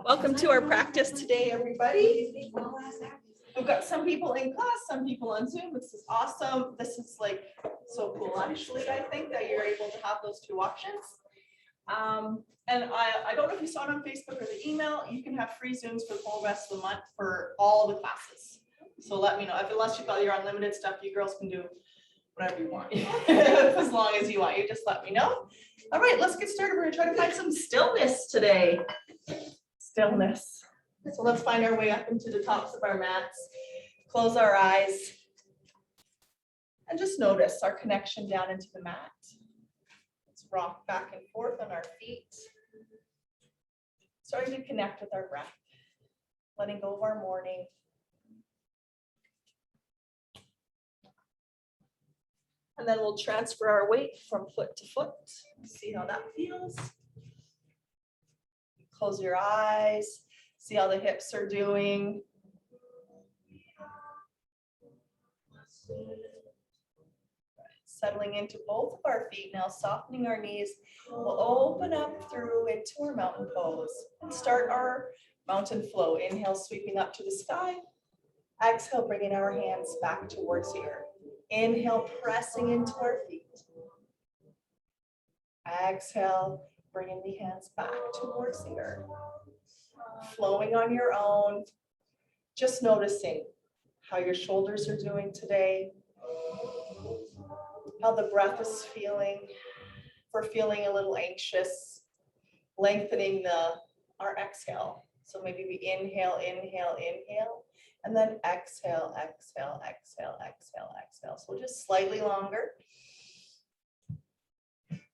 Welcome to our practice today, everybody. We've got some people in class, some people on Zoom. This is awesome. This is like so cool, actually. I think that you're able to have those two options. And I don't know if you saw it on Facebook or the email. You can have free Zooms for the whole rest of the month for all the classes. So let me know. Unless you got your unlimited stuff, you girls can do whatever you want. As long as you want. You just let me know. All right, let's get started. We're going to try to find some stillness today. Stillness. So let's find our way up into the tops of our mats. Close our eyes. And just notice our connection down into the mat. Let's rock back and forth on our feet. Starting to connect with our breath. Letting go of our morning. And then we'll transfer our weight from foot to foot. See how that feels. Close your eyes. See how the hips are doing. Settling into both of our feet now, softening our knees. We'll open up through into our mountain pose and start our mountain flow. Inhale, sweeping up to the sky. Exhale, bringing our hands back towards here. Inhale, pressing into our feet. Exhale, bringing the hands back towards the earth. Flowing on your own. Just noticing how your shoulders are doing today. How the breath is feeling. If we're feeling a little anxious, lengthening our exhale. So maybe we inhale, inhale, inhale. And then exhale, exhale, exhale, exhale, exhale. So just slightly longer.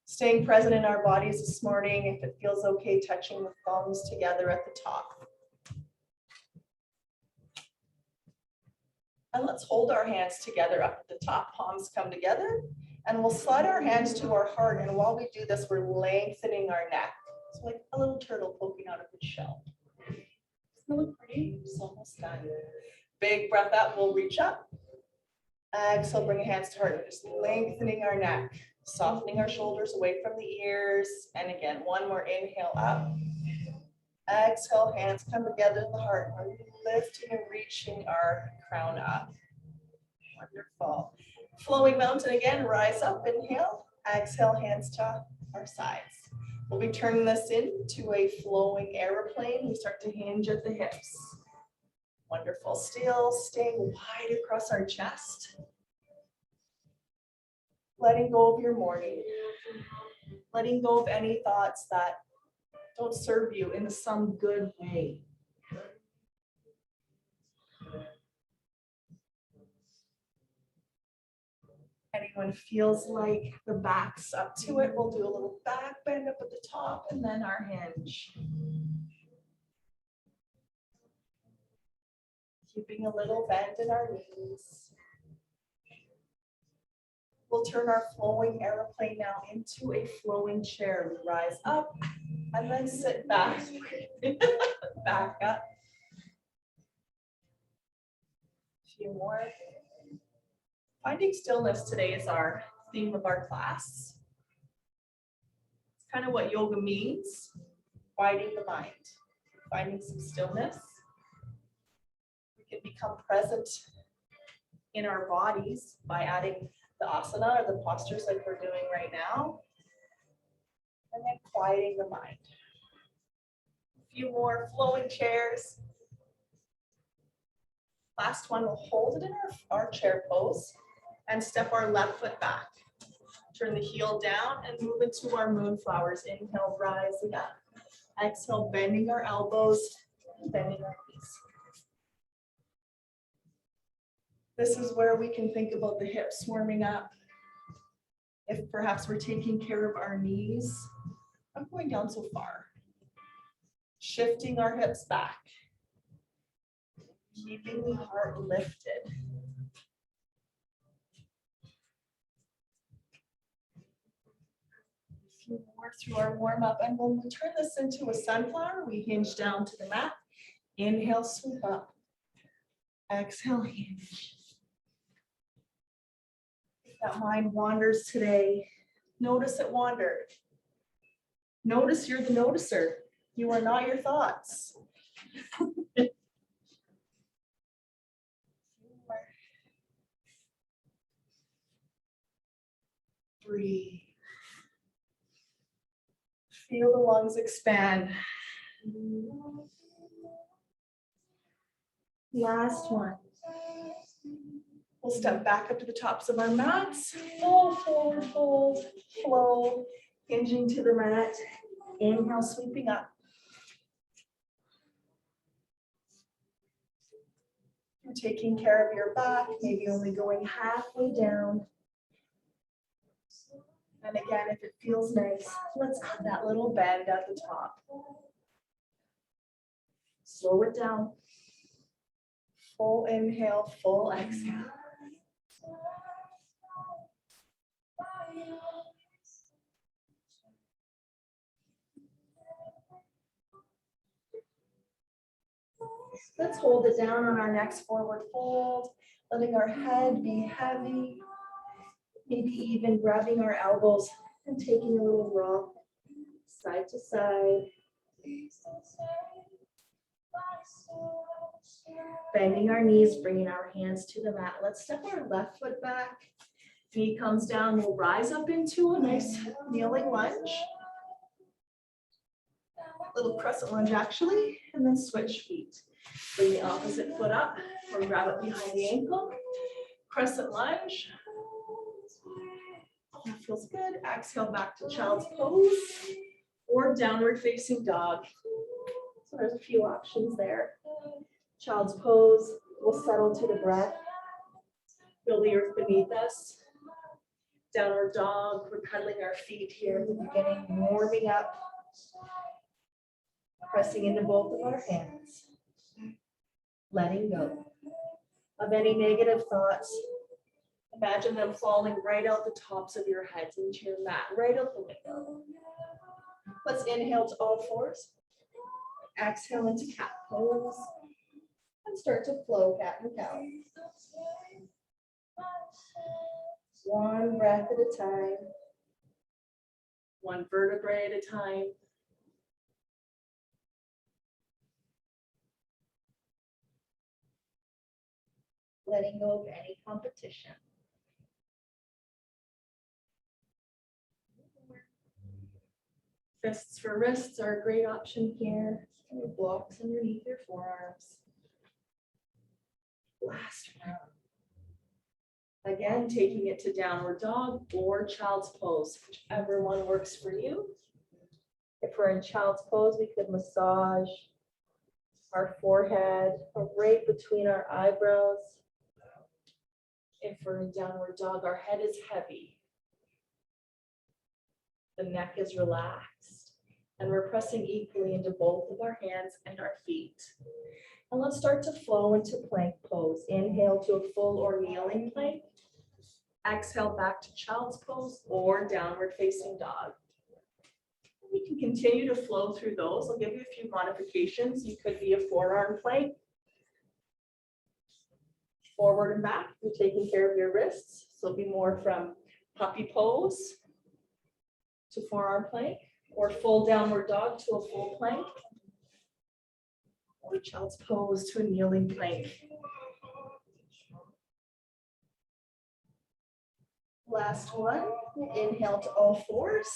Staying present in our bodies this morning. If it feels okay, touching the thumbs together at the top. And let's hold our hands together up at the top. Palms come together. And we'll slide our hands to our heart. And while we do this, we're lengthening our neck. It's like a little turtle poking out of its shell. Doesn't it look pretty? It's almost done. Big breath out, we'll reach up. Exhale, bring your hands to heart. And just lengthening our neck, softening our shoulders away from the ears. And again, one more inhale up. Exhale, hands come together in the heart. We're lifting and reaching our crown up. Wonderful. Flowing mountain again, rise up, inhale. Exhale, hands to our sides. We'll be turning this into a flowing airplane. We start to hinge at the hips. Wonderful. Still staying wide across our chest. Letting go of your morning. Letting go of any thoughts that don't serve you in some good way. Anyone feels like the back's up to it, we'll do a little back bend up at the top and then our hinge. Keeping a little bend in our knees. We'll turn our flowing airplane now into a flowing chair. We rise up and then sit back. Back up. A few more. Finding stillness today is our theme of our class. It's kind of what yoga means, quieting the mind, finding some stillness. We can become present in our bodies by adding the asana or the postures like we're doing right now, and then quieting the mind. A few more flowing chairs. Last one, we'll hold it in our chair pose and step our left foot back. Turn the heel down and move into our moonflowers. Inhale, rising up. Exhale, bending our elbows, bending our knees. This is where we can think about the hips warming up. If perhaps we're taking care of our knees, I'm going down so far. Shifting our hips back. Keeping the heart lifted. A few more through our warm up. And when we turn this into a sunflower, we hinge down to the mat. Inhale, sweep up. Exhale, hinge. If that mind wanders today, notice it wandered. Notice you're the noticer. You are not your thoughts. Breathe. Feel the lungs expand. Last one. We'll step back up to the tops of our mats. Fold, fold, fold, flow, hinging to the mat. Inhale, sweeping up. You're taking care of your back, maybe only going halfway down. And again, if it feels nice, let's add that little bend at the top. Slow it down. Full inhale, full exhale. Let's hold it down on our next forward fold, letting our head be heavy, maybe even grabbing our elbows and taking a little rock side to side. Bending our knees, bringing our hands to the mat. Let's step our left foot back. Knee comes down, we'll rise up into a nice kneeling lunge. Little crescent lunge actually, and then switch feet. Bring the opposite foot up or grab it behind the ankle. Crescent lunge. Oh, that feels good. Exhale back to child's pose or downward facing dog. So there's a few options there. Child's pose, we'll settle to the breath. Feel the earth beneath us. Downward dog, we're pedaling our feet here at the beginning, warming up. Pressing into both of our hands. Letting go of any negative thoughts. Imagine them falling right out the tops of your heads into your mat, right out the window. Let's inhale to all fours. Exhale into cat pose. And start to flow cat and cow. One breath at a time. One vertebrae at a time. Letting go of any competition. Fists for wrists are a great option here. Your blocks underneath your forearms. Last one. Again, taking it to downward dog or child's pose, whichever one works for you. If we're in child's pose, we could massage our forehead or right between our eyebrows. If we're in downward dog, our head is heavy. The neck is relaxed. And we're pressing equally into both of our hands and our feet. And let's start to flow into plank pose. Inhale to a full or kneeling plank. Exhale back to child's pose or downward facing dog. You can continue to flow through those. I'll give you a few modifications. You could be a forearm plank. Forward and back, you're taking care of your wrists. So it'll be more from puppy pose to forearm plank, or full downward dog to a full plank, or child's pose to a kneeling plank. Last one, inhale to all fours.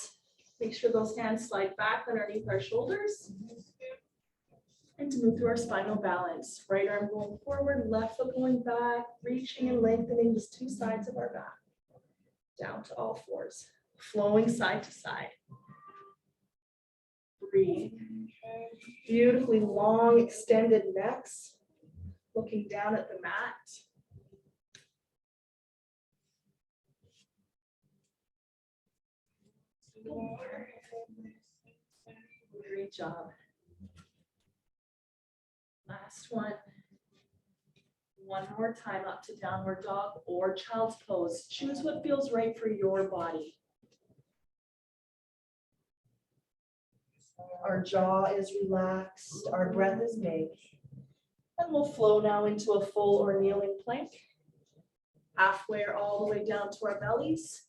Make sure those hands slide back underneath our shoulders. And to move through our spinal balance. Right arm going forward, left foot going back, reaching and lengthening just two sides of our back. Down to all fours, flowing side to side. Breathe. Beautifully long, extended necks. Looking down at the mat. Great job. Last one. One more time up to downward dog or child's pose. Choose what feels right for your body. Our jaw is relaxed. Our breath is big. And we'll flow now into a full or kneeling plank. Halfway or all the way down to our bellies.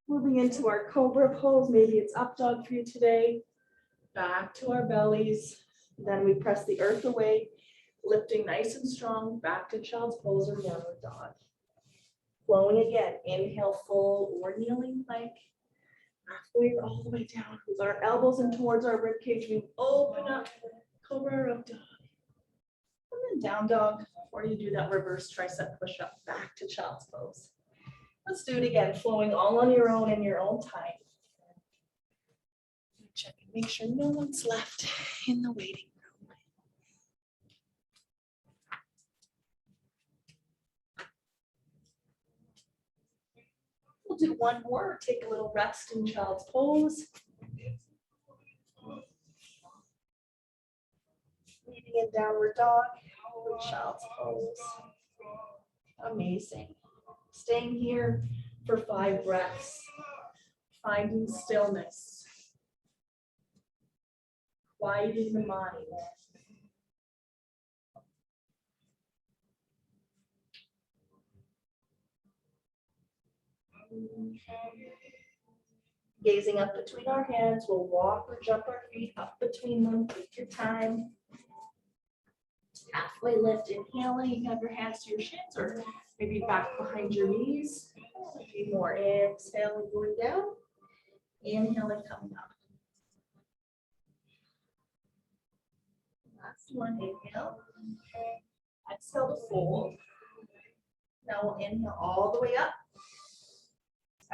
Moving into our cobra pose. Maybe it's up dog for you today. Back to our bellies. Then we press the earth away, lifting nice and strong, back to child's pose or downward dog. Flowing again, inhale full or kneeling plank. Halfway all the way down with our elbows in towards our rib cage. We open up, cobra up dog. And then down dog. Before you do that reverse tricep push up, back to child's pose. Let's do it again, flowing all on your own in your own time. Check and make sure no one's left in the waiting room. We'll do one more, take a little rest in child's pose. Leading in downward dog, child's pose. Amazing. Staying here for 5 breaths. Finding stillness. Quieting the mind. Gazing up between our hands, we'll walk or jump our feet up between them. Take your time. Halfway lift, inhaling, have your hands to your shins or maybe back behind your knees. A few more. Exhaling, going down. Inhaling, coming up. Last one, inhale. Exhale to fold. Now we'll inhale all the way up.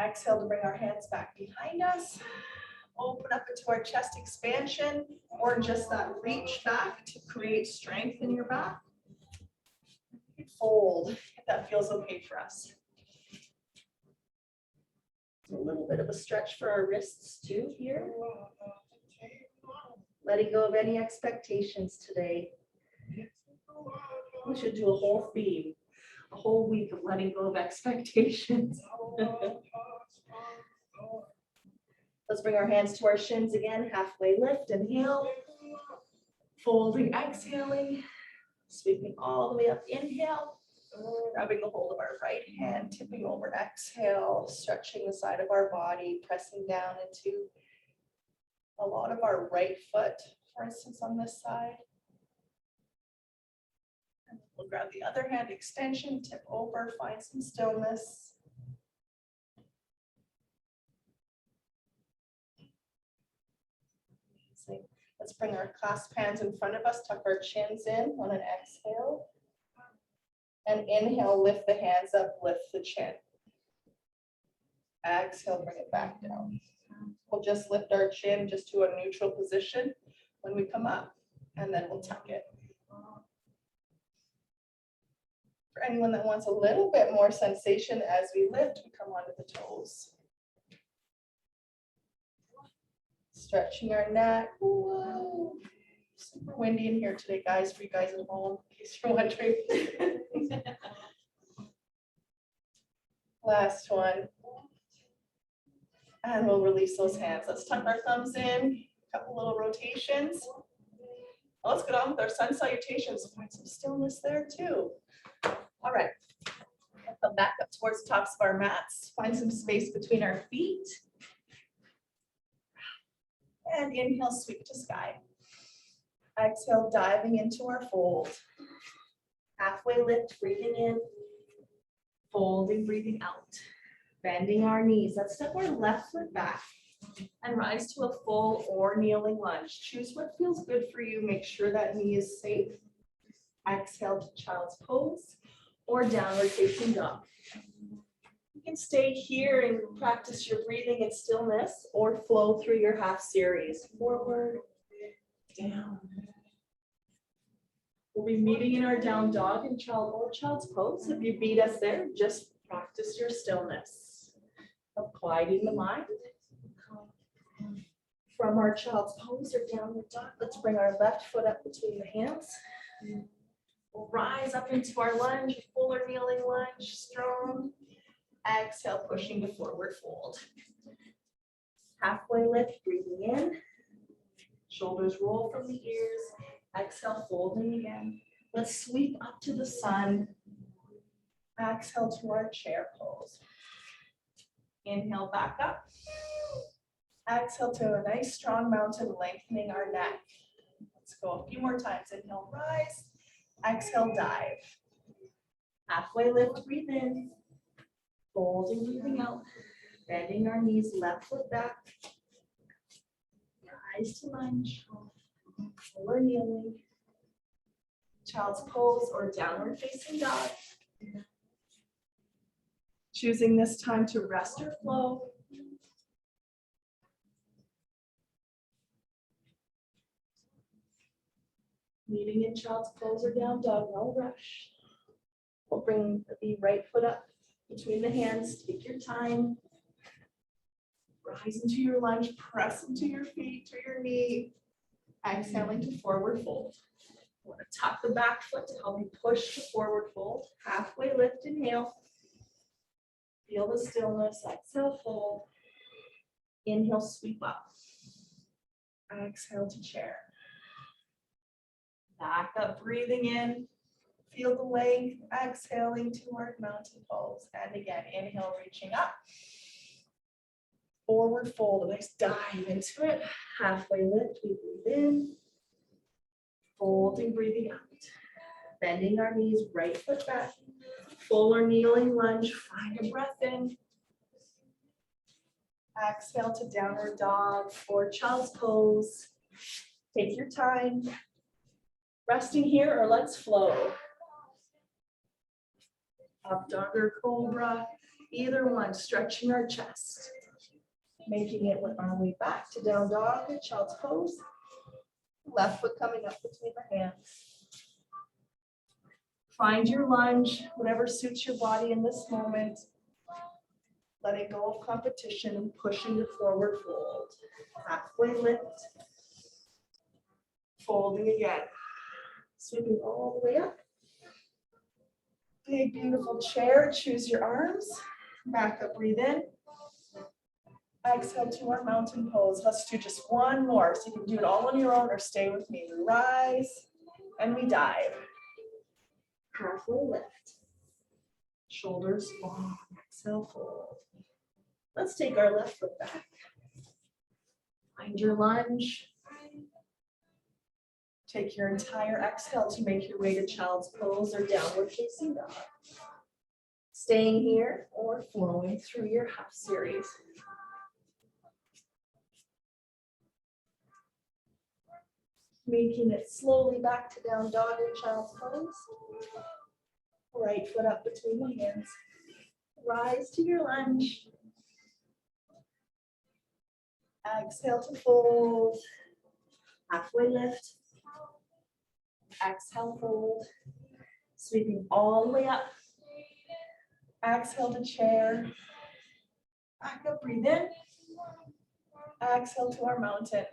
Exhale to bring our hands back behind us. Open up into our chest expansion or just that reach back to create strength in your back. Fold if that feels okay for us. A little bit of a stretch for our wrists too here. Letting go of any expectations today. We should do a whole theme, a whole week of letting go of expectations. Let's bring our hands to our shins again. Halfway lift, inhale. Folding, exhaling. Sweeping all the way up, inhale. Grabbing a hold of our right hand, tipping over, exhale. Stretching the side of our body, pressing down into a lot of our right foot, for instance, on this side. And we'll grab the other hand, extension, tip over, find some stillness. Amazing. Let's bring our clasp hands in front of us, tuck our chins in on an exhale. And inhale, lift the hands up, lift the chin. Exhale, bring it back down. We'll just lift our chin just to a neutral position when we come up, and then we'll tuck it. For anyone that wants a little bit more sensation as we lift, we come onto the toes. Stretching our neck. Whoa. Super windy in here today, guys, for you guys at home, in case you're wondering. Last one. And we'll release those hands. Let's tuck our thumbs in, a couple little rotations. Well, let's get on with our sun salutations. Find some stillness there too. All right. Come back up towards the tops of our mats. Find some space between our feet. And inhale, sweep to sky. Exhale, diving into our fold. Halfway lift, breathing in. Folding, breathing out. Bending our knees. Let's step our left foot back and rise to a full or kneeling lunge. Choose what feels good for you. Make sure that knee is safe. Exhale to child's pose or downward facing dog. You can stay here and practice your breathing and stillness or flow through your half series. Forward, down. We'll be meeting in our down dog and child or child's pose. If you beat us there, just practice your stillness of quieting the mind. From our child's pose or downward dog, let's bring our left foot up between the hands. We'll rise up into our lunge, full or kneeling lunge, strong. Exhale, pushing to forward fold. Halfway lift, breathing in. Shoulders roll from the ears. Exhale, folding again. Let's sweep up to the sun. Exhale to our chair pose. Inhale back up. Exhale to a nice strong mountain, lengthening our neck. Let's go a few more times. Inhale, rise. Exhale, dive. Halfway lift, breathe in. Folding, breathing out. Bending our knees, left foot back. Rise to lunge. Or kneeling. Child's pose or downward facing dog. Choosing this time to rest or flow. Meeting in child's pose or down dog, no rush. We'll bring the right foot up between the hands, take your time. Rise into your lunge, press into your feet to your knee. Exhaling to forward fold. I want to tuck the back foot to help you push to forward fold. Halfway lift, inhale. Feel the stillness, exhale, fold. Inhale, sweep up. Exhale to chair. Back up, breathing in. Feel the length, exhaling to our mountain pose. And again, inhale, reaching up. Forward fold, a nice dive into it. Halfway lift, we breathe in. Folding, breathing out. Bending our knees, right foot back. Full or kneeling lunge, find a breath in. Exhale to downward dog or child's pose. Take your time. Resting here or let's flow. Up dog or cobra, either one, stretching our chest. Making it with our way back to down dog or child's pose. Left foot coming up between the hands. Find your lunge, whatever suits your body in this moment. Letting go of competition and pushing the forward fold. Halfway lift. Folding again. Sweeping all the way up. Big, beautiful chair. Choose your arms. Back up, breathe in. Exhale to our mountain pose. Let's do just one more. So you can do it all on your own or stay with me. We rise and we dive. Halfway lift. Shoulders long. Exhale, fold. Let's take our left foot back. Find your lunge. Take your entire exhale to make your way to child's pose or downward facing dog. Staying here or flowing through your half series. Making it slowly back to down dog or child's pose. Right foot up between the hands. Rise to your lunge. Exhale to fold. Halfway lift. Exhale, fold. Sweeping all the way up. Exhale to chair. Back up, breathe in. Exhale to our mountain.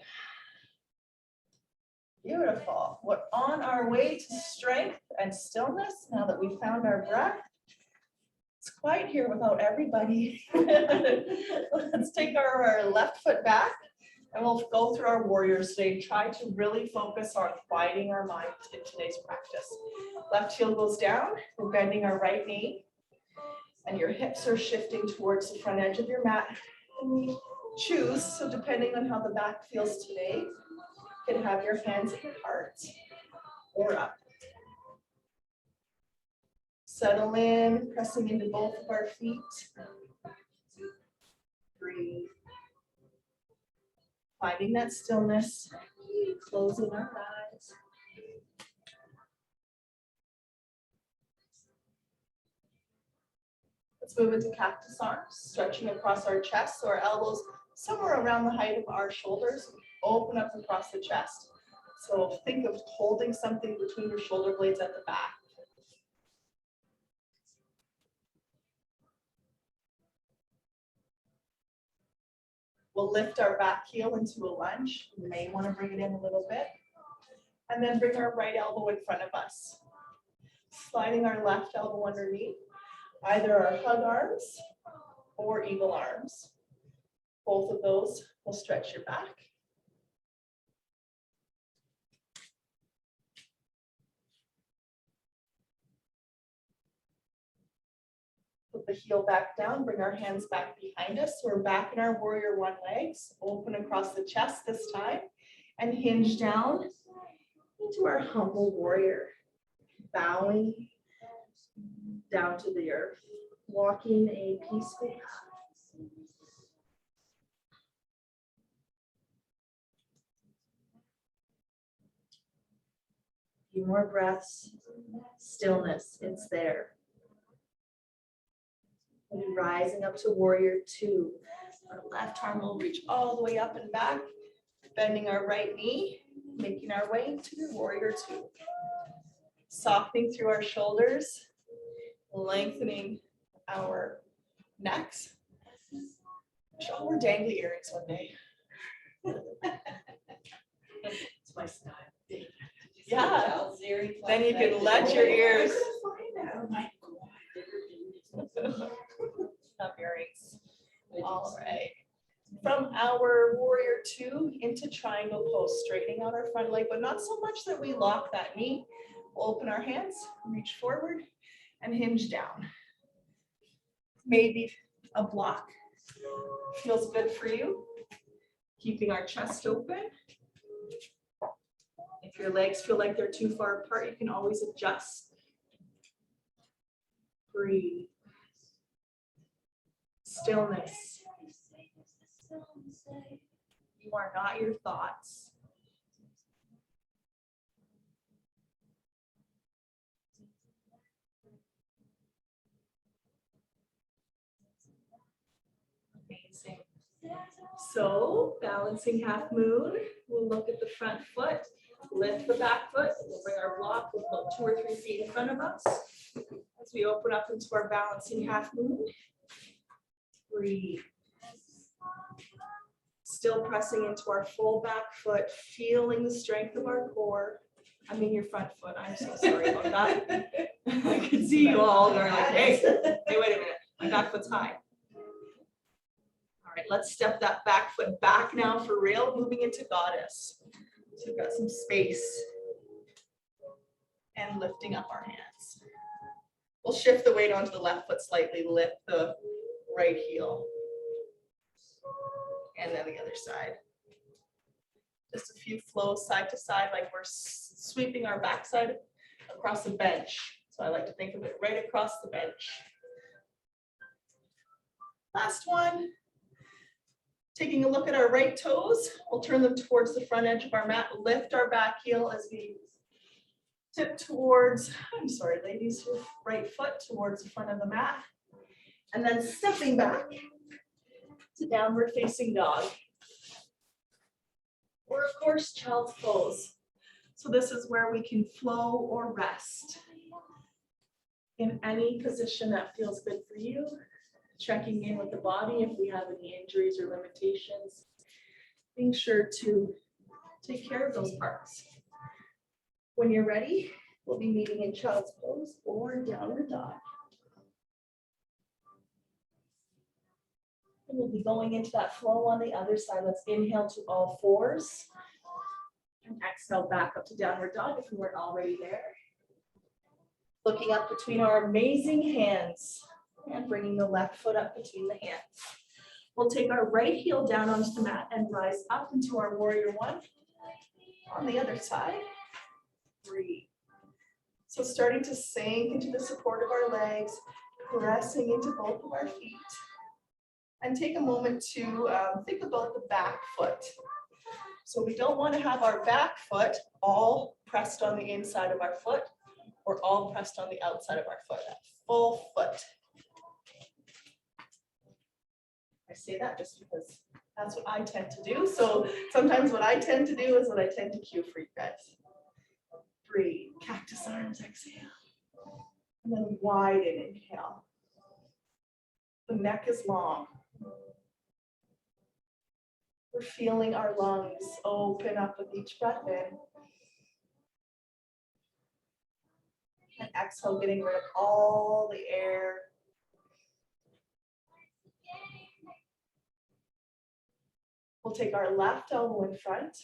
Beautiful. We're on our way to strength and stillness now that we've found our breath. It's quiet here without everybody. Let's take our left foot back and we'll go through our warriors today. Try to really focus on quieting our mind in today's practice. Left heel goes down. We're bending our right knee and your hips are shifting towards the front edge of your mat. And choose, so depending on how the back feels today, you can have your hands at your heart or up. Settle in, pressing into both of our feet. Breathe. Finding that stillness, closing our eyes. Let's move into cactus arms, stretching across our chest, so our elbows somewhere around the height of our shoulders. Open up across the chest. So think of holding something between your shoulder blades at the back. We'll lift our back heel into a lunge. You may want to bring it in a little bit. And then bring our right elbow in front of us. Sliding our left elbow underneath, either our hug arms or eagle arms. Both of those will stretch your back. Put the heel back down, bring our hands back behind us. So we're back in our warrior one legs, open across the chest this time, and hinge down into our humble warrior, bowing down to the earth, walking a peaceful path. A few more breaths, stillness, it's there. We'll be rising up to warrior two. Our left arm will reach all the way up and back, bending our right knee, making our way into warrior two. Softening through our shoulders, lengthening our necks. Show we're dangly earrings one day. It's my style. Yeah. Then you can let your ears. Oh my God. Have earrings. All right. From our warrior two into triangle pose, straightening out our front leg, but not so much that we lock that knee. We'll open our hands, reach forward, and hinge down. Maybe a block feels good for you. Keeping our chest open. If your legs feel like they're too far apart, you can always adjust. Breathe. Stillness. You are not your thoughts. Amazing. So, balancing half moon, we'll look at the front foot, lift the back foot, we'll bring our block about 2 or 3 feet in front of us. As we open up into our balancing half moon, breathe. Still pressing into our full back foot, feeling the strength of our core. I mean your front foot, I'm so sorry about that. I can see you all are like, hey, wait a minute, my back foot's high. All right, let's step that back foot back now for real, moving into goddess. So we've got some space and lifting up our hands. We'll shift the weight onto the left foot slightly, lift the right heel. And then the other side. Just a few flows side to side, like we're sweeping our backside across the bench. So I like to think of it right across the bench. Last one. Taking a look at our right toes, we'll turn them towards the front edge of our mat, lift our back heel as we tip towards, I'm sorry, ladies, your right foot towards the front of the mat. And then stepping back to downward facing dog. Or of course, child's pose. So this is where we can flow or rest in any position that feels good for you. Checking in with the body if we have any injuries or limitations. Being sure to take care of those parts. When you're ready, we'll be meeting in child's pose or downward dog. And we'll be going into that flow on the other side. Let's inhale to all fours. And exhale back up to downward dog if we weren't already there. Looking up between our amazing hands and bringing the left foot up between the hands. We'll take our right heel down onto the mat and rise up into our warrior one. On the other side, breathe. So starting to sink into the support of our legs, pressing into both of our feet. And take a moment to think about the back foot. So we don't want to have our back foot all pressed on the inside of our foot or all pressed on the outside of our foot, that full foot. I say that just because that's what I tend to do. So sometimes what I tend to do is what I tend to cue for you guys. Breathe, cactus arms, exhale. And then widen, inhale. The neck is long. We're feeling our lungs open up with each breath in. And exhale, getting rid of all the air. We'll take our left elbow in front,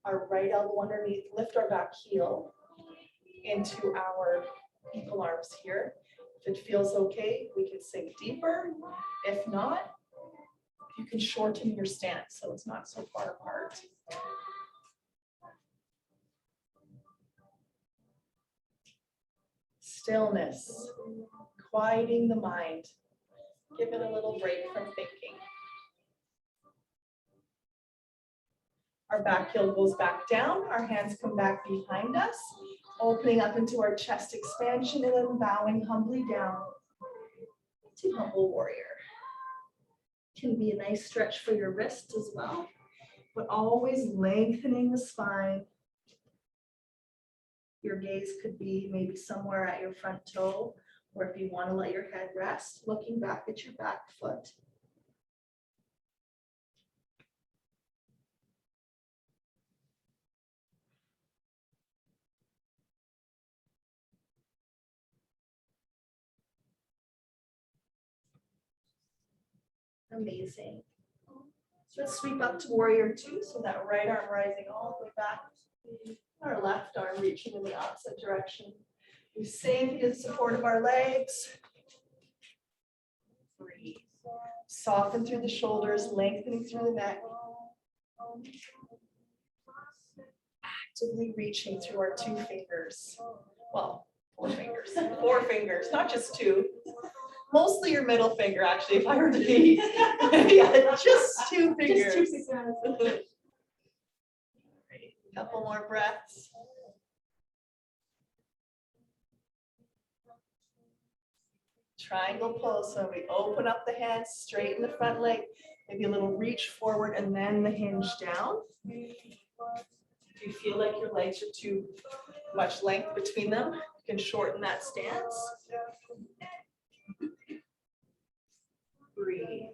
our right elbow underneath, lift our back heel into our eagle arms here. If it feels okay, we can sink deeper. If not, you can shorten your stance so it's not so far apart. Stillness, quieting the mind. Give it a little break from thinking. Our back heel goes back down, our hands come back behind us, opening up into our chest expansion and then bowing humbly down to humble warrior. Can be a nice stretch for your wrists as well, but always lengthening the spine. Your gaze could be maybe somewhere at your front toe, or if you want to let your head rest, looking back at your back foot. Amazing. So let's sweep up to warrior two, so that right arm rising all the way back. Our left arm reaching in the opposite direction. We sink in support of our legs. Breathe. Soften through the shoulders, lengthening through the neck. Actively reaching through our two fingers. Well, four fingers, not just two. Mostly your middle finger, actually, if I were to be. Yeah, just two fingers. Just two fingers. Couple more breaths. Triangle pose. So we open up the hands, straighten the front leg, maybe a little reach forward and then the hinge down. If you feel like your legs are too much length between them, you can shorten that stance. Breathe.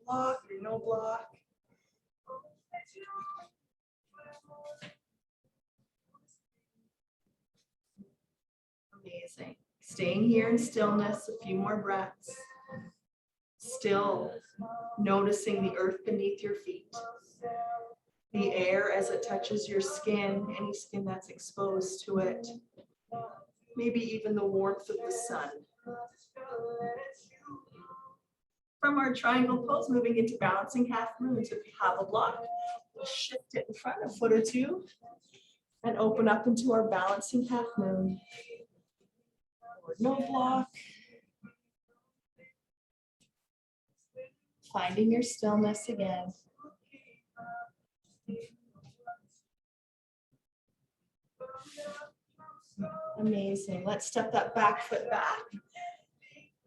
Block or no block. Amazing. Staying here in stillness, a few more breaths. Still noticing the earth beneath your feet. The air as it touches your skin, any skin that's exposed to it. Maybe even the warmth of the sun. From our triangle pose, moving into balancing half moon. So if you have a block, we'll shift it in front a foot or two and open up into our balancing half moon. Or no block. Finding your stillness again. Amazing. Let's step that back foot back.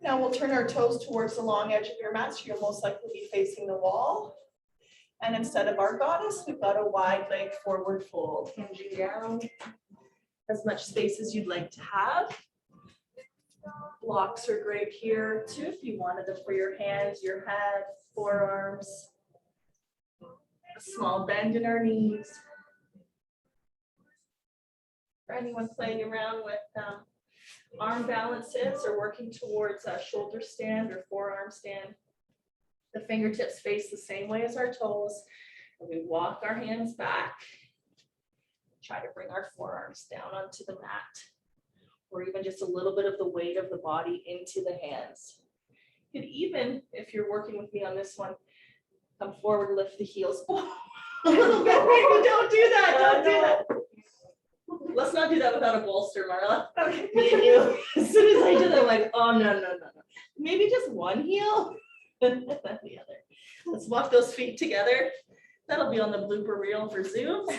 Now we'll turn our toes towards the long edge of your mat, so you'll most likely be facing the wall. And instead of our goddess, we've got a wide leg forward fold, hinging down as much space as you'd like to have. Blocks are great here too, if you wanted them for your hands, your head, forearms. A small bend in our knees. For anyone playing around with arm balances or working towards a shoulder stand or forearm stand, the fingertips face the same way as our toes. And we walk our hands back. Try to bring our forearms down onto the mat, or even just a little bit of the weight of the body into the hands. You could even, if you're working with me on this one, come forward, lift the heels. Oh, a little bit, maybe don't do that, don't do that. Let's not do that without a bolster, Marla. Okay. Me and you, as soon as I did that, I'm like, oh, no. Maybe just one heel, and then the other. Let's walk those feet together. That'll be on the blooper reel for Zoom. So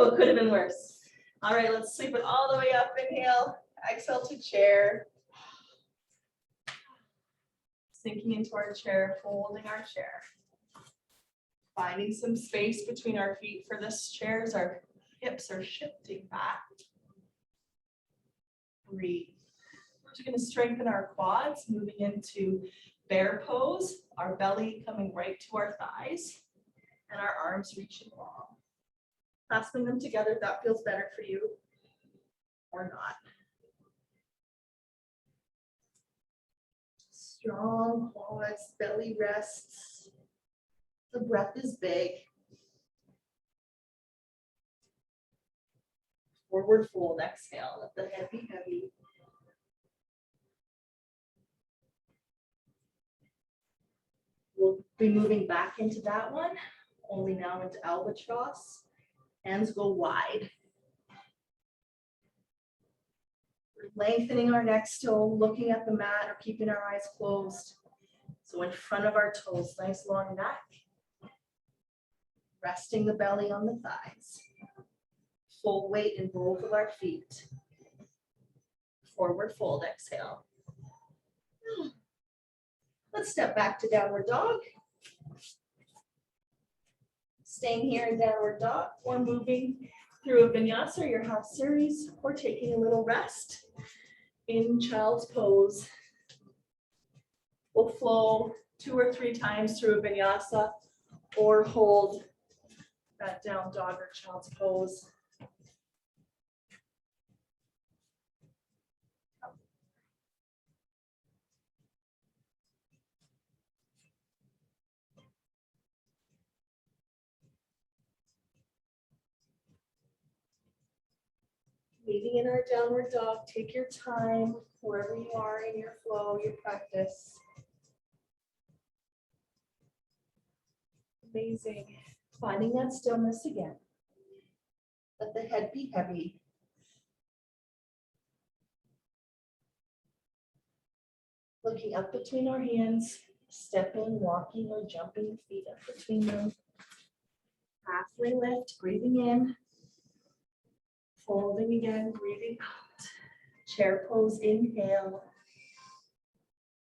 it could have been worse. All right, let's sweep it all the way up. Inhale, exhale to chair. Sinking into our chair, folding our chair. Finding some space between our feet for this chair as our hips are shifting back. Breathe. We're going to strengthen our quads, moving into bear pose, our belly coming right to our thighs, and our arms reaching long. Clasping them together if that feels better for you, or not. Strong quads, belly rests. The breath is big. Forward fold, exhale, let the head be heavy. be moving back into that one, only now into albatross. Hands go wide. Lengthening our neck still, looking at the mat or keeping our eyes closed. So in front of our toes, nice long neck. Resting the belly on the thighs. Full weight in both of our feet. Forward fold, exhale. Let's step back to downward dog. Staying here in downward dog or moving through a vinyasa, your half series, or taking a little rest in child's pose. We'll flow 2 or 3 times through a vinyasa or hold that down dog or child's pose. Leaving in our downward dog, take your time wherever you are in your flow, your practice. Amazing. Finding that stillness again. Let the head be heavy. Looking up between our hands, stepping, walking, or jumping the feet up between them. Halfway lift, breathing in. Folding again, breathing out. Chair pose, inhale.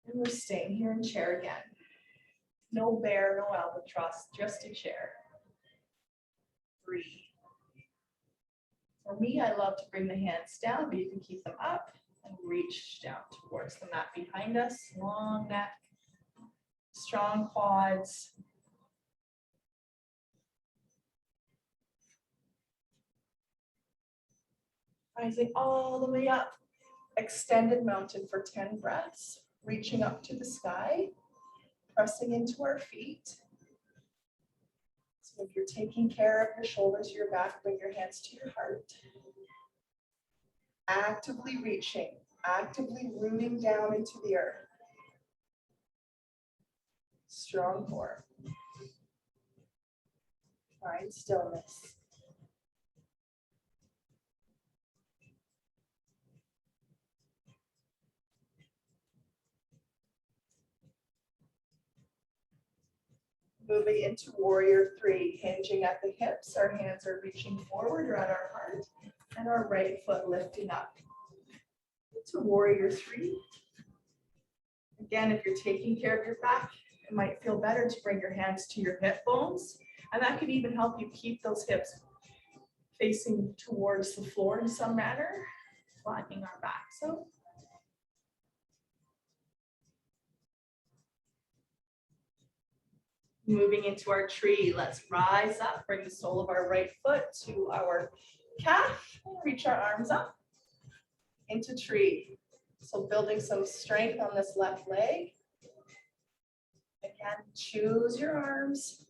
And we're staying here in chair again. No bear, no albatross, just a chair. Breathe. For me, I love to bring the hands down, but you can keep them up and reach down towards the mat behind us. Long neck, strong quads. Rising all the way up. Extended mountain for 10 breaths. Reaching up to the sky. Pressing into our feet. So if you're taking care of your shoulders, your back, bring your hands to your heart. Actively reaching, actively rooting down into the earth. Strong core. Find stillness. Moving into warrior 3, hinging at the hips. Our hands are reaching forward or at our heart, and our right foot lifting up. Into warrior 3. Again, if you're taking care of your back, it might feel better to bring your hands to your hip bones, and that could even help you keep those hips facing towards the floor in some manner, flattening our back. So moving into our tree, let's rise up, bring the sole of our right foot to our calf, reach our arms up into tree. So building some strength on this left leg. Again, choose your arms.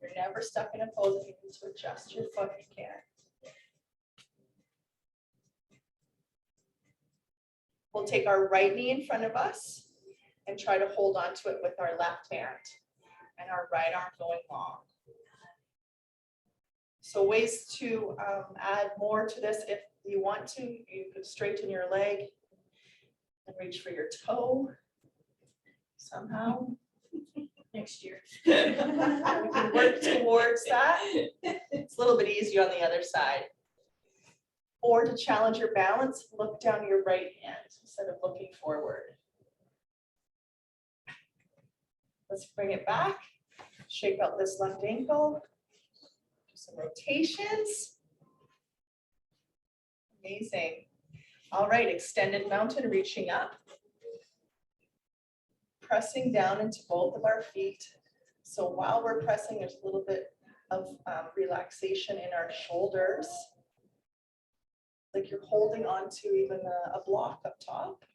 You're never stuck in a pose. If you need to adjust your foot, you can. We'll take our right knee in front of us and try to hold on to it with our left hand and our right arm going long. So ways to add more to this, if you want to, you could straighten your leg and reach for your toe somehow. Next year. We can work towards that. It's a little bit easier on the other side. Or to challenge your balance, look down your right hand instead of looking forward. Let's bring it back. Shake out this left ankle. Do some rotations. Amazing. All right, extended mountain, reaching up. Pressing down into both of our feet. So while we're pressing, there's a little bit of relaxation in our shoulders. Like you're holding on to even a block up top.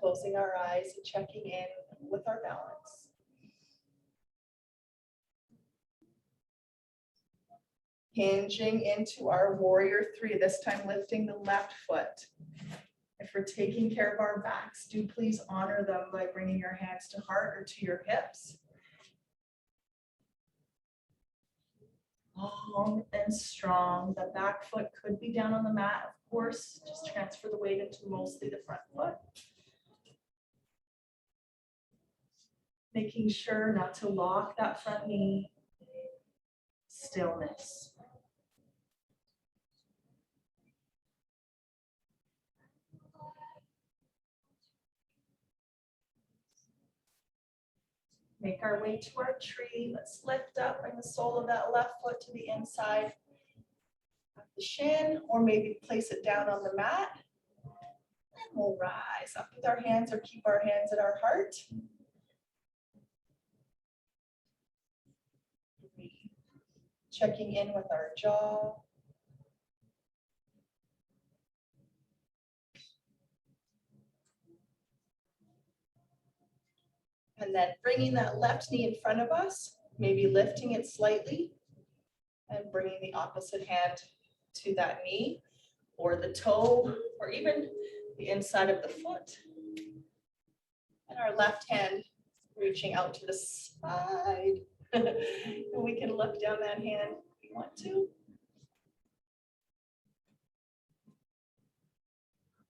Closing our eyes and checking in with our balance. Hinging into our warrior 3, this time lifting the left foot. If we're taking care of our backs, do please honor them by bringing your hands to heart or to your hips. Long and strong. The back foot could be down on the mat, of course. Just transfer the weight into mostly the front foot. Making sure not to lock that front knee. Stillness. Make our way to our tree. Let's lift up, bring the sole of that left foot to the inside of the shin, or maybe place it down on the mat. And we'll rise up with our hands or keep our hands at our heart. Checking in with our jaw. And then bringing that left knee in front of us, maybe lifting it slightly and bringing the opposite hand to that knee or the toe or even the inside of the foot. And our left hand reaching out to the side. And we can lift down that hand if we want to.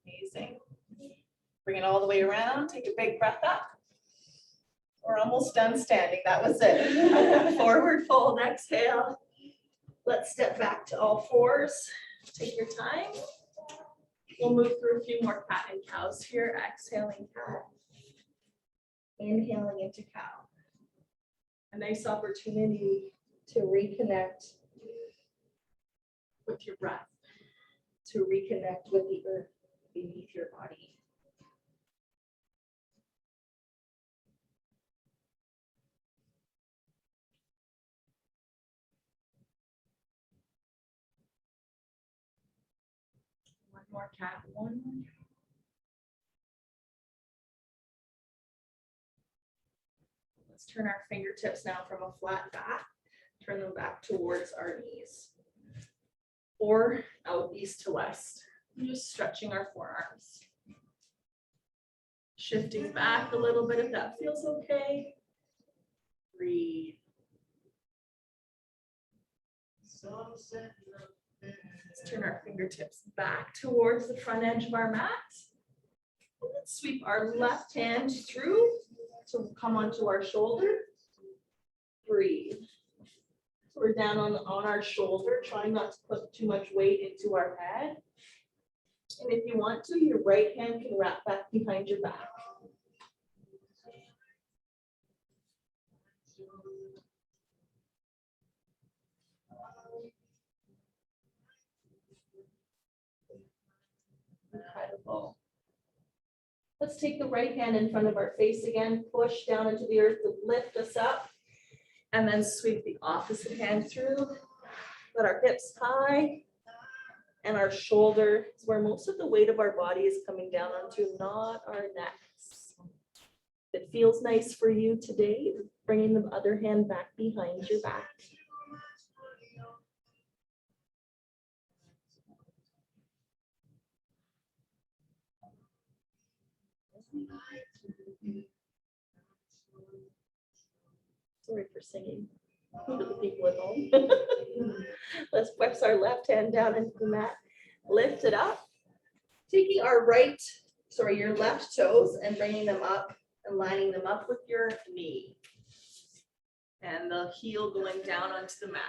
Amazing. Bring it all the way around. Take a big breath up. We're almost done standing. That was it. Forward fold, exhale. Let's step back to all fours. Take your time. We'll move through a few more cat and cows here. Exhaling cat. Inhaling into cow. A nice opportunity to reconnect with your breath, to reconnect with the earth beneath your body. One more cat, one more. Let's turn our fingertips now from a flat back, turn them back towards our knees or out east to west. I'm just stretching our forearms. Shifting back a little bit if that feels okay. Breathe. Let's turn our fingertips back towards the front edge of our mat. And let's sweep our left hand through to come onto our shoulder. Breathe. So we're down on our shoulder, trying not to put too much weight into our head. And if you want to, your right hand can wrap back behind your back. Incredible. Let's take the right hand in front of our face again, push down into the earth to lift us up, and then sweep the opposite hand through. Let our hips high, and our shoulder is where most of the weight of our body is coming down onto, not our necks. If it feels nice for you today, bringing the other hand back behind your back. Sorry for singing to the people at home. Let's press our left hand down into the mat. Lift it up. Taking our your left toes and bringing them up and lining them up with your knee. And the heel going down onto the mat.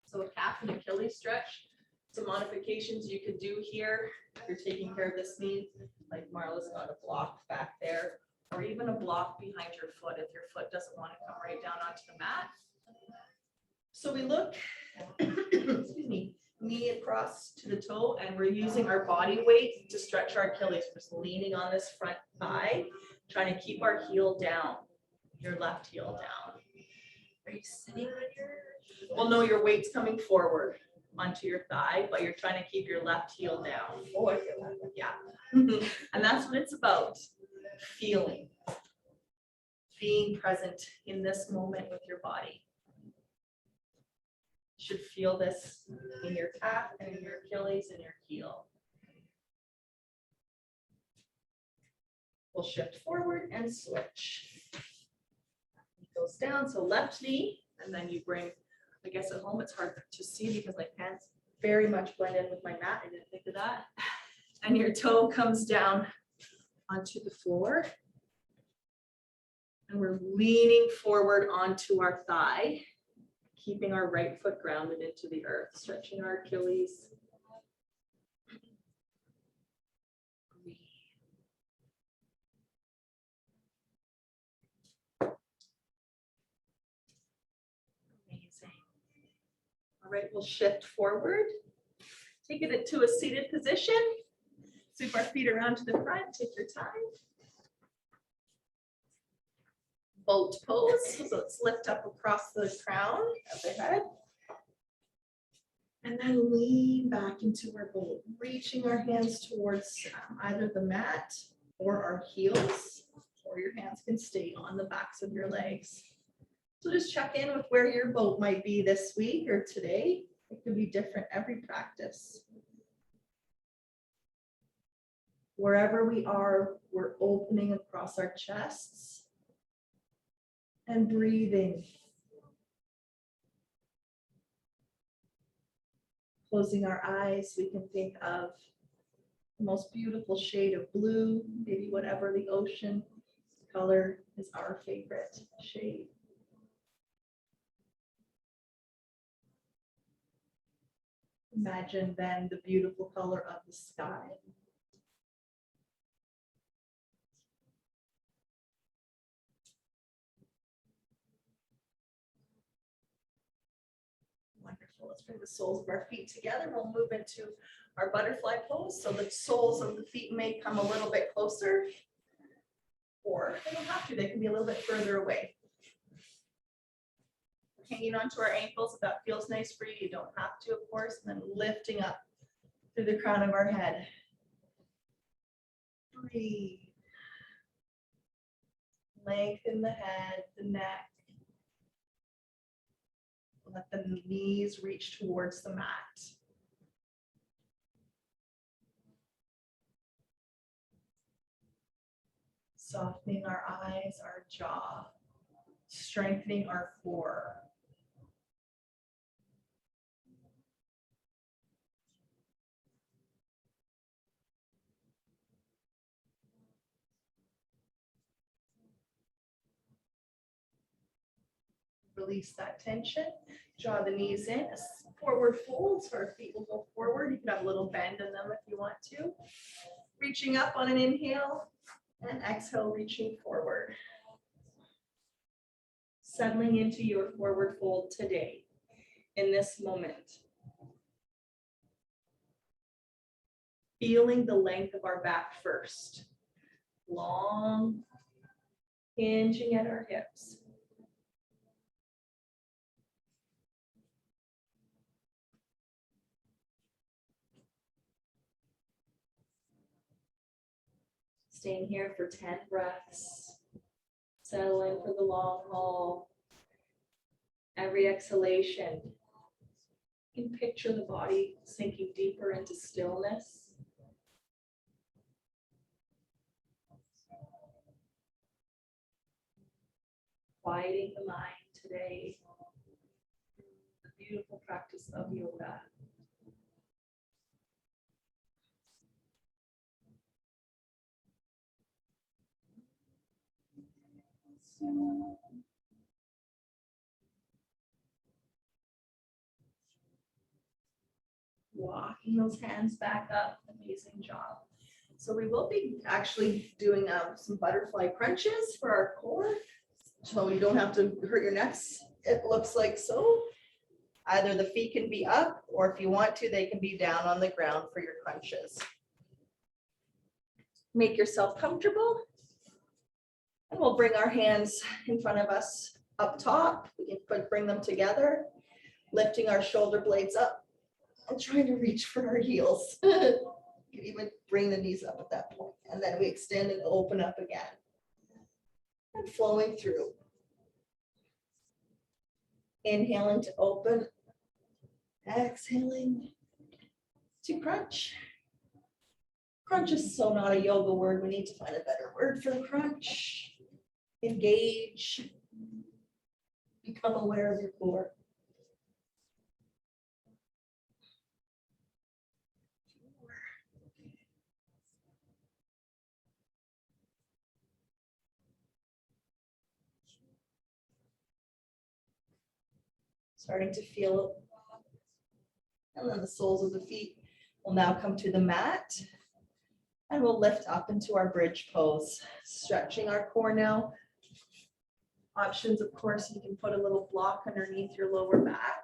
So a calf and Achilles stretch. Some modifications you could do here if you're taking care of this knee, like Marla's got a block back there, or even a block behind your foot if your foot doesn't want to come right down onto the mat. So we look, excuse me, knee across to the toe, and we're using our body weight to stretch our Achilles. We're just leaning on this front thigh, trying to keep our heel down, your left heel down. Are you sitting on your? Well, no, your weight's coming forward onto your thigh, but you're trying to keep your left heel down. Oh, I feel that. Yeah. And that's what it's about. Feeling. Being present in this moment with your body. You should feel this in your calf and in your Achilles and your heel. We'll shift forward and switch. It goes down, so left knee, and then you bring, I guess at home it's hard to see because my hands very much blend in with my mat. I didn't think of that. And your toe comes down onto the floor. And we're leaning forward onto our thigh, keeping our right foot grounded into the earth, stretching our Achilles. Amazing. All right, we'll shift forward. Take it to a seated position. Sweep our feet around to the front. Take your time. Boat pose. So let's lift up across the crown of the head. And then lean back into our boat, reaching our hands towards either the mat or our heels, or your hands can stay on the backs of your legs. So just check in with where your boat might be this week or today. It could be different every practice. Wherever we are, we're opening across our chests and breathing. Closing our eyes, we can think of the most beautiful shade of blue, maybe whatever the ocean color is our favorite shade. Imagine then the beautiful color of the sky. Wonderful. Let's bring the soles of our feet together. We'll move into our butterfly pose. So the soles of the feet may come a little bit closer, or they don't have to. They can be a little bit further away. Hanging onto our ankles, if that feels nice for you, you don't have to, of course, and then lifting up through the crown of our head. Breathe. Lengthen the head, the neck. Let the knees reach towards the mat. Softening our eyes, our jaw, strengthening our core. Release that tension. Draw the knees in. A forward fold, so our feet will go forward. You can have a little bend in them if you want to. Reaching up on an inhale and exhale, reaching forward. Settling into your forward fold today, in this moment. Feeling the length of our back first. Long, hinging at our hips. Staying here for 10 breaths. Settle in for the long haul. Every exhalation, you can picture the body sinking deeper into stillness. Quieting the mind today. The beautiful practice of yoga. Walking those hands back up. Amazing job. So we will be actually doing some butterfly crunches for our core. So you don't have to hurt your necks. It looks like so. Either the feet can be up, or if you want to, they can be down on the ground for your crunches. Make yourself comfortable. And we'll bring our hands in front of us up top. We can bring them together, lifting our shoulder blades up and trying to reach for our heels. You can even bring the knees up at that point. And then we extend and open up again. And flowing through. Inhaling to open. Exhaling to crunch. Crunch is so not a yoga word. We need to find a better word for crunch. Engage. Become aware of your core. Starting to feel, and then the soles of the feet will now come to the mat. And we'll lift up into our bridge pose, stretching our core now. Options, of course, you can put a little block underneath your lower back.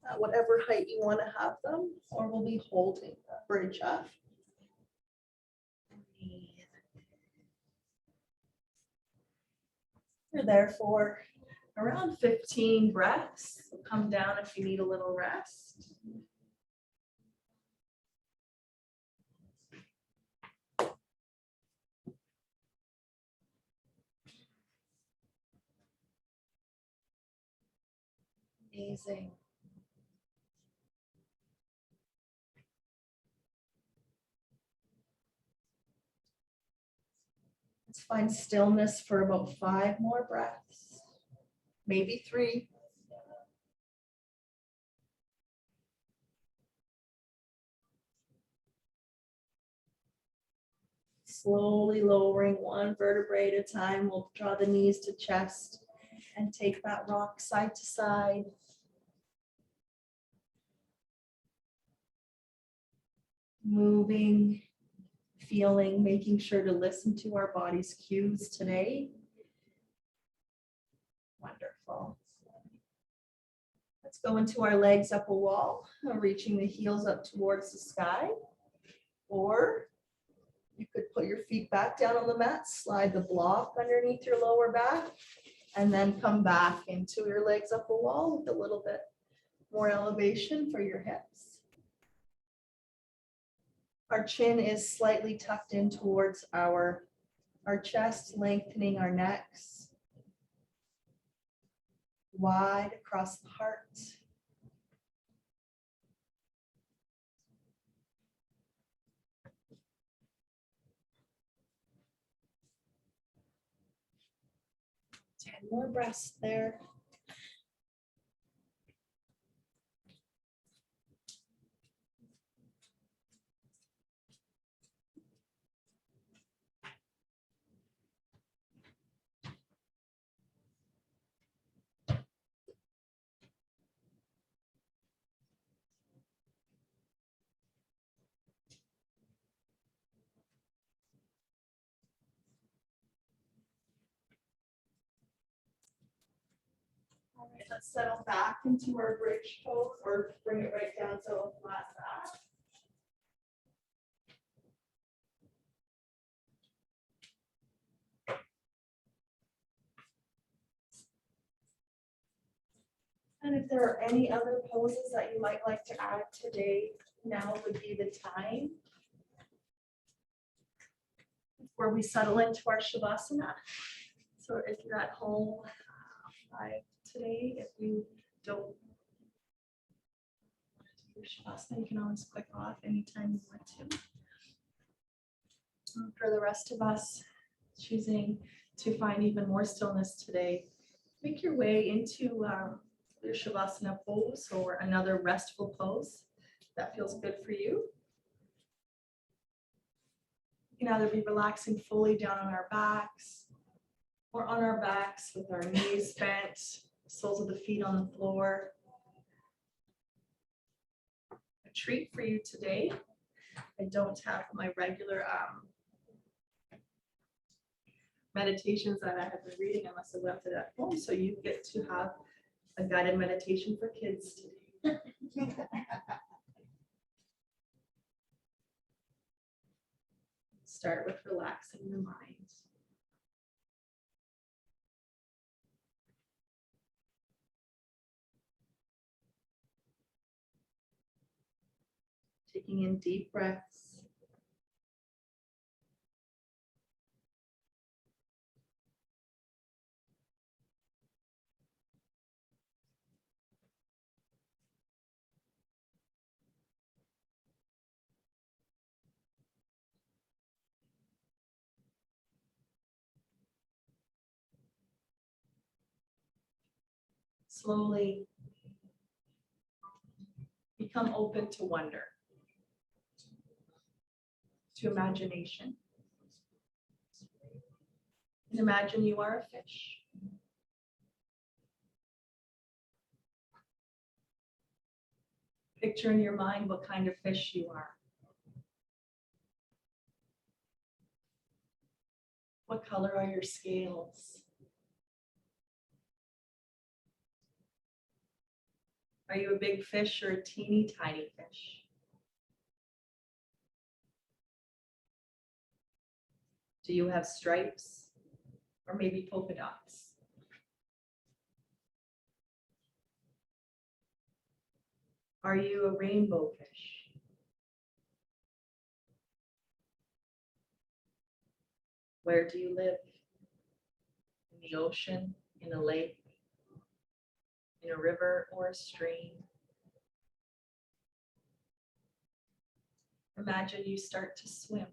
At whatever height you want to have them, or we'll be holding the bridge up. You're there for around 15 breaths. So come down if you need a little rest. Amazing. Let's find stillness for about 5 more breaths, maybe 3. Slowly lowering 1 vertebrae at a time. We'll draw the knees to chest and take that rock side to side. Moving, feeling, making sure to listen to our body's cues today. Wonderful. Let's go into our legs up a wall, reaching the heels up towards the sky. Or you could put your feet back down on the mat, slide the block underneath your lower back, and then come back into your legs up a wall with a little bit more elevation for your hips. Our chin is slightly tucked in towards our chest, lengthening our necks. Wide across the heart. More breaths there. All right, let's settle back into our bridge pose, or bring it right down to a flat back. And if there are any other poses that you might like to add today, now would be the time. Where we settle into our Shavasana. So if you're at home today, if you don't want to do Shavasana, you can always click off anytime you want to. For the rest of us choosing to find even more stillness today, make your way into your Shavasana pose or another restful pose that feels good for you. You can either be relaxing fully down on our backs or on our backs with our knees bent, soles of the feet on the floor. A treat for you today. I don't have my regular meditations that I have been reading. I must have left it at home. So you get to have a guided meditation for kids today. Start with relaxing the mind. Taking in deep breaths. slowly become open to wonder, to imagination. And imagine you are a fish. Picture in your mind what kind of fish you are. What color are your scales? Are you a big fish or a teeny tiny fish? Do you have stripes or maybe polka dots? Are you a rainbow fish? Where do you live? In the ocean, in a lake, in a river or a stream? Imagine you start to swim.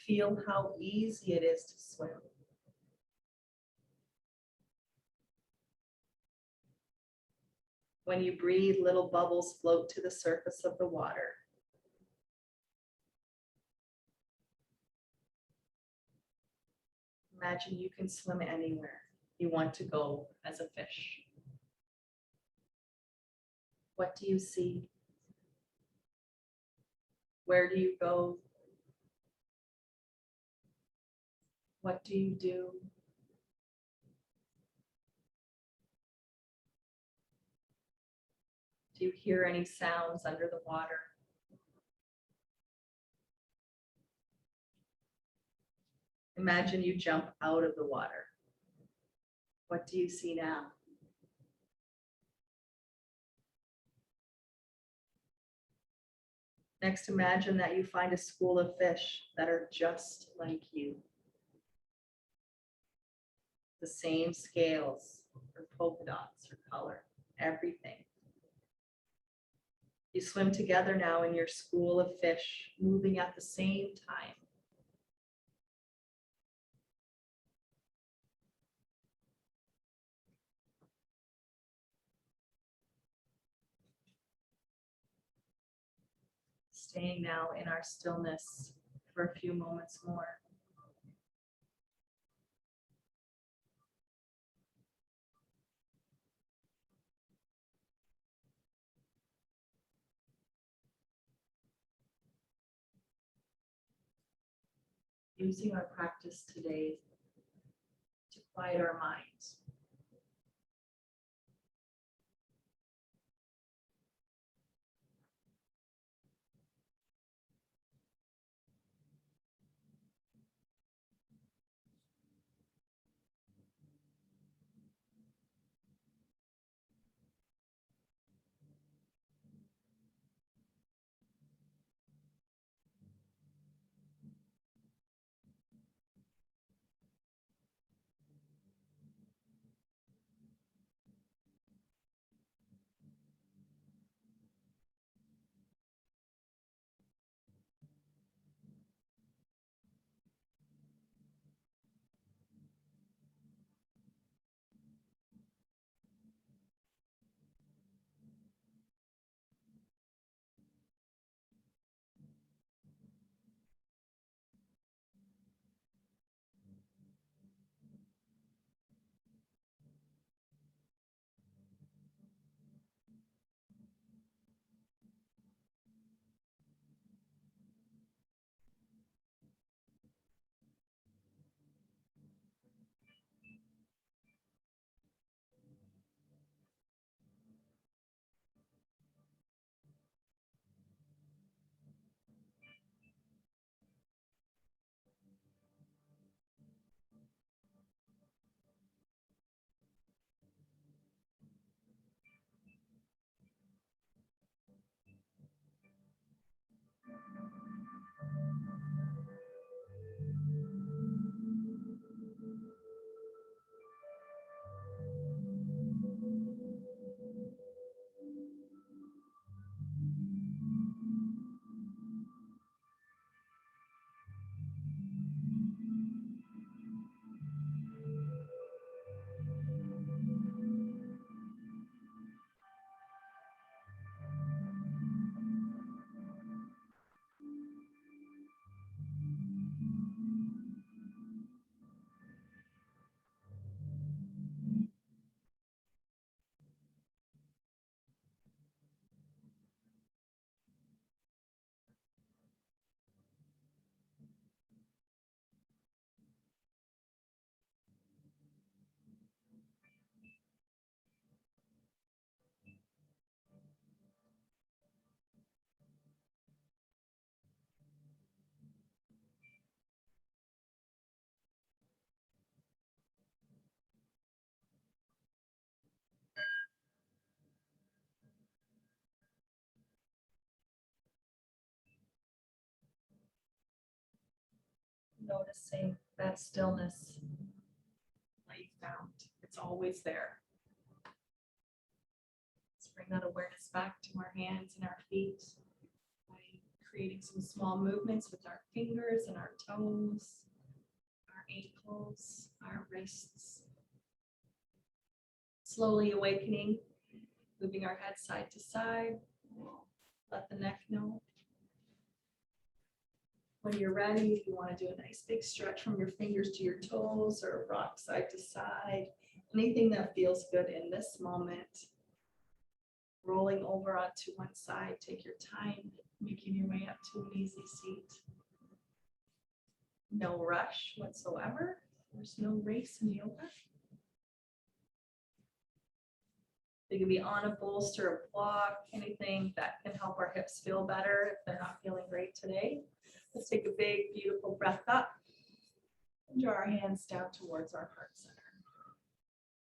Feel how easy it is to swim. When you breathe, little bubbles float to the surface of the water. Imagine you can swim anywhere you want to go as a fish. What do you see? Where do you go? What do you do? Do you hear any sounds under the water? Imagine you jump out of the water. What do you see now? Next, imagine that you find a school of fish that are just like you. The same scales or polka dots or color, everything. You swim together now in your school of fish, moving at the same time. Staying now in our stillness for a few moments more. Using our practice today to quiet our minds. noticing that stillness that you found. It's always there. Let's bring that awareness back to our hands and our feet by creating some small movements with our fingers and our toes, our ankles, our wrists. Slowly awakening, moving our head side to side. Let the neck know. When you're ready, if you want to do a nice big stretch from your fingers to your toes or rock side to side, anything that feels good in this moment. Rolling over onto one side, take your time, making your way up to an easy seat. No rush whatsoever. There's no race in yoga. They can be on a bolster, a block, anything that can help our hips feel better if they're not feeling great today. Let's take a big, beautiful breath up and draw our hands down towards our heart center.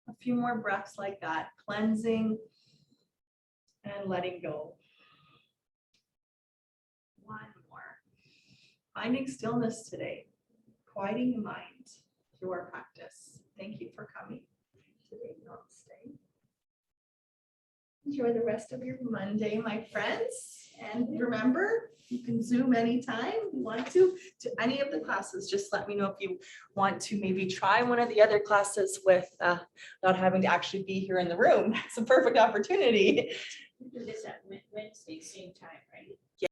A few more breaths like that, cleansing and letting go. One more. Finding stillness today, quieting the mind through our practice. Thank you for coming today. Namaste. Enjoy the rest of your Monday, my friends. And remember, you can Zoom anytime you want to any of the classes. Just let me know if you want to maybe try one of the other classes with not having to actually be here in the room. It's a perfect opportunity. We do this at Wednesday, same time, right?